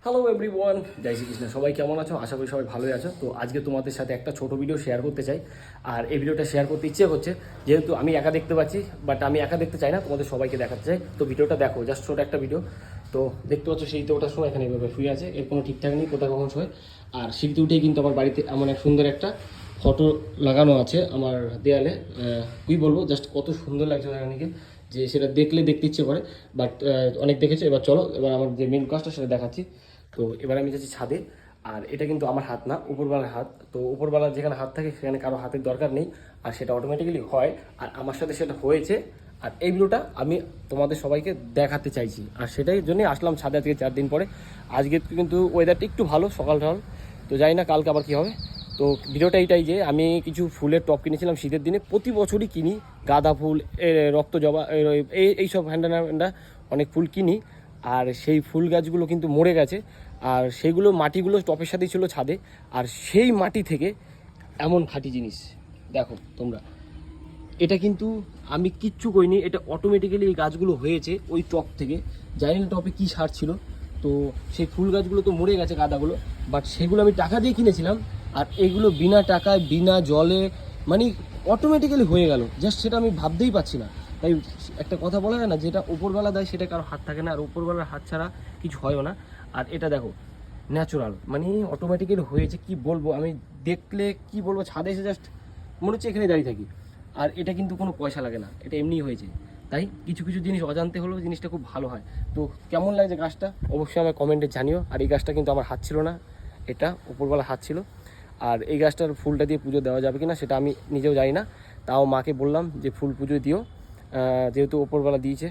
Hello everyone, জয় শ্রীকৃষ্ণ। সবাই কেমন আছো? আশা করি সবাই ভালোই আছো। তো আজকে তোমাদের সাথে একটা ছোট ভিডিও শেয়ার করতে চাই। আর এই ভিডিওটা শেয়ার করতে ইচ্ছে হচ্ছে, যেহেতু আমি একা দেখতে পাচ্ছি, বাট আমি একা দেখতে চাই না, তোমাদের সবাইকে দেখাতে চাই। তো ভিডিওটা দেখো, জাস্ট ছোট একটা ভিডিও। তো দেখতে পাচ্ছ সিঁড়িতে ওঠার সময় এখানে এভাবে শুয়ে আছে, এর কোনো ঠিকঠাক নেই কোথায় কখন শোয়। আর সিঁড়িতে উঠেই কিন্তু আমার বাড়িতে এমন এক সুন্দর একটা ফটো লাগানো আছে আমার দেয়ালে। কী বলবো, জাস্ট কত সুন্দর লাগছে ওখানে, যে সেটা দেখলে দেখতে ইচ্ছে করে। বাট অনেক দেখেছো, এবার চলো এবার আমার যে মেন কাজটা সেটা দেখাচ্ছি। তো এবার আমি যাচ্ছি ছাদে। আর এটা কিন্তু আমার হাত না, উপরবেলার হাত। তো উপরবেলার যেখানে হাত থাকে সেখানে কারো হাতের দরকার নেই, আর সেটা অটোমেটিক্যালি হয়। আর আমার সাথে সেটা হয়েছে। আর এই ভিডিওটা আমি তোমাদের সবাইকে দেখাতে চাইছি, আর সেটাই জন্যই আসলাম ছাদে আজকে 4 দিন পরে। আজকে কিন্তু ওয়েদারটা একটু ভালো, সকাল সকাল। তো জানি না কালকে আবার কী হবে। তো ভিডিওটা এইটাই যে আমি কিছু ফুলের টব কিনেছিলাম শীতের দিনে, প্রতি বছরই কিনি। গাঁদা ফুল, রক্ত জবা, এইসব হ্যান্ডা অনেক ফুল কিনি। আর সেই ফুল গাছগুলো কিন্তু মরে গেছে। আর সেইগুলো মাটিগুলো টপের সাথেই ছিল ছাদে। আর সেই মাটি থেকে এমন খাঁটি জিনিস দেখো তোমরা, এটা কিন্তু আমি কিচ্ছু করিনি, এটা অটোমেটিক্যালি এই গাছগুলো হয়েছে ওই টপ থেকে। জানি না টপে কী সার ছিল। তো সেই ফুল গাছগুলো তো মরে গেছে, গাঁদাগুলো, বাট সেগুলো আমি টাকা দিয়ে কিনেছিলাম। আর এগুলো বিনা টাকায় বিনা জলে মানে অটোমেটিক্যালি হয়ে গেল, জাস্ট সেটা আমি ভাবতেই পারছি না। তাই একটা কথা বলা যায় না, যেটা উপরবেলা দেয় সেটা কারো হাত থাকে না, আর উপরবেলার হাত ছাড়া কিছু হয়ও না। আর এটা দেখো ন্যাচারাল, মানে অটোমেটিক্যালি হয়েছে। কি বলবো, আমি দেখলে কি বলবো, ছাদে এসে জাস্ট মনে হচ্ছে এখানে দাঁড়িয়ে থাকি। আর এটা কিন্তু কোনো পয়সা লাগে না, এটা এমনিই হয়েছে। তাই কিছু কিছু জিনিস অজান্তে হলেও জিনিসটা খুব ভালো হয়। তো কেমন লাগছে গাছটা অবশ্যই আমার কমেন্টে জানিও। আর এই গাছটা কিন্তু আমার হাত ছিল না, এটা উপরবেলা হাত ছিল। আর এই গাছটার ফুলটা দিয়ে পুজো দেওয়া যাবে কি না সেটা আমি নিজেও জানি না। তাও মাকে বললাম যে ফুল পুজো দিও, যেহেতু উপরবেলা দিয়েছে।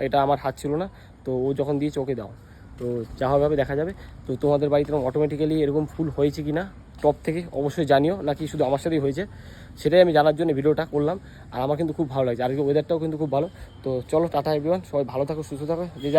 এটা আমার হাত ছিল না, তো ও যখন দিয়েছে ওকে দাও। তো যা হবে দেখা যাবে। তো তোমাদের বাড়িতে অটোমেটিক্যালি এরকম ফুল হয়েছে কি না টপ থেকে অবশ্যই জানিও, নাকি শুধু আমার সাথেই হয়েছে সেটাই আমি জানার জন্য ভিডিওটা করলাম। আর আমার কিন্তু খুব ভালো লাগছে, আর ওয়েদারটাও কিন্তু খুব ভালো। তো চলো টাটা এভরিওয়ান, সবাই ভালো থাকো, সুস্থ থাকো, যে যার